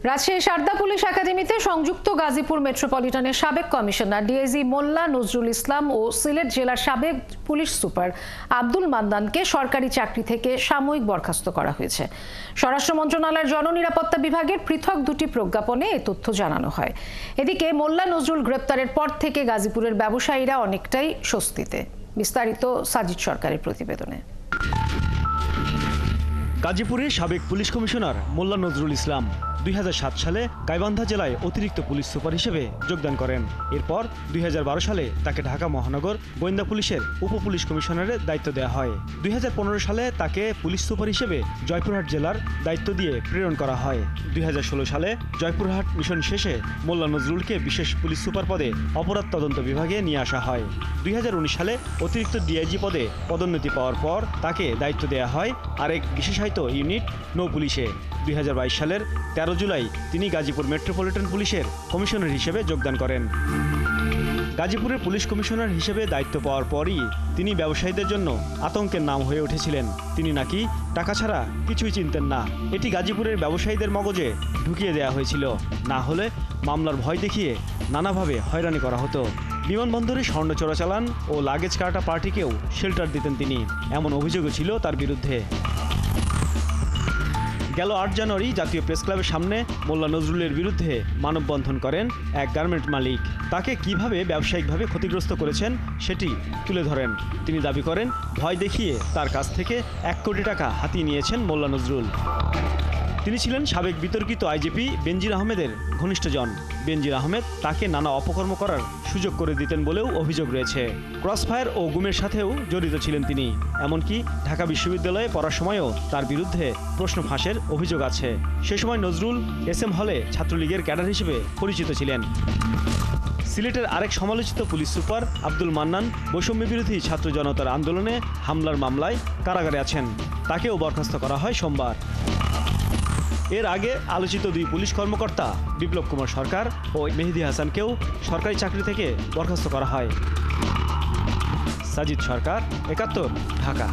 Rajshahi Sarada police একাডেমিতে সংযুক্ত গাজীপুর মেট্রোপলিটনের সাবেক কমিশনার ডিআইজি মোল্লা নজরুল ইসলাম ও সিলেট জেলার সাবেক পুলিশ সুপার আব্দুল মান্নানকে সরকারি চাকরি থেকে সাময়িক বরখাস্ত করা হয়েছে। স্বরাষ্ট্র মন্ত্রণালয়ের জননিরাপত্তা বিভাগের পৃথক দুটি প্রজ্ঞাপনে এ তথ্য জানানো হয়। এদিকে মোল্লা নজরুল গ্রেপ্তারের পর থেকে গাজীপুরের ব্যবসায়ীরা অনেকটাই স্বস্তিতে। বিস্তারিত সাজিদ সরকারের প্রতিবেদনে। গাজীপুরের সাবেক পুলিশ কমিশনার মোল্লা নজরুল ইসলাম 2007 সালে গাইবান্ধা জেলায় অতিরিক্ত পুলিশ সুপার হিসেবে যোগদান করেন। এরপর 2012 সালে তাকে ঢাকা মহানগর গোয়েন্দা পুলিশের উপ পুলিশ কমিশনারের দায়িত্ব দেওয়া হয়। 2015 সালে তাকে পুলিশ সুপার হিসেবে জয়পুরহাট জেলার দায়িত্ব দিয়ে প্রেরণ করা হয়। 2016 সালে জয়পুরহাট মিশন শেষে মোল্লা নজরুলকে বিশেষ পুলিশ সুপার পদে অপরাধ তদন্ত বিভাগে নিয়ে আসা হয়। 2019 সালে অতিরিক্ত ডিআইজি পদে পদোন্নতি পাওয়ার পর তাকে দায়িত্ব দেওয়া হয় আরেক বিশেষায়িত ইউনিট নৌ পুলিশে। 2022 সালের 13 জুলাই তিনি গাজীপুর মেট্রোপলিটন পুলিশের কমিশনার হিসেবে যোগদান করেন। গাজীপুরের পুলিশ কমিশনার হিসেবে দায়িত্ব পাওয়ার পরই তিনি ব্যবসায়ীদের জন্য আতঙ্কের নাম হয়ে উঠেছিলেন। তিনি নাকি টাকা ছাড়া কিছুই চিনতেন না। এটি গাজীপুরের ব্যবসায়ীদের মগজে ঢুকিয়ে দেওয়া হয়েছিল। না হলে মামলার ভয় দেখিয়ে নানাভাবে হয়রানি করা হতো। বিমানবন্দরে স্বর্ণ চোরাচালান ও লাগেজ কাটা পার্টিকেও শেল্টার দিতেন তিনি, এমন অভিযোগও ছিল তার বিরুদ্ধে। গেল 8 জানুয়ারি জাতীয় প্রেস ক্লাবের সামনে মোল্লা নজরুলের বিরুদ্ধে মানববন্ধন করেন এক গার্মেন্ট মালিক। তাকে কিভাবে ব্যবসায়িকভাবে ক্ষতিগ্রস্ত করেছেন সেটি তুলে ধরেন। তিনি দাবি করেন ভয় দেখিয়ে তার কাছ থেকে 1 কোটি টাকা হাতিয়ে নিয়েছেন মোল্লা নজরুল। তিনি ছিলেন সাবেক বিতর্কিত আইজিপি বেনজির আহমেদের ঘনিষ্ঠজন। বেনজির আহমেদ তাকে নানা অপকর্ম করার সুযোগ করে দিতেন বলেও অভিযোগ রয়েছে। ক্রসফায়ার ও গুমের সাথেও জড়িত ছিলেন তিনি। এমনকি ঢাকা বিশ্ববিদ্যালয়ে পড়ার সময়ও তার বিরুদ্ধে প্রশ্ন ফাঁসের অভিযোগ আছে। সে সময় নজরুল SM হলে ছাত্রলীগের ক্যাডার হিসেবে পরিচিত ছিলেন। সিলেটের আরেক সমালোচিত পুলিশ সুপার আব্দুল মান্নান বৈষম্য বিরোধী ছাত্র জনতার আন্দোলনে হামলার মামলায় কারাগারে আছেন। তাকেও বরখাস্ত করা হয় সোমবার। এর আগে আলোচিত 2 পুলিশ কর্মকর্তা বিপ্লব কুমার সরকার ও মেহেদী হাসানকেও সরকারি চাকরি থেকে বরখাস্ত করা হয়। সাজিদ সরকার, 71, ঢাকা।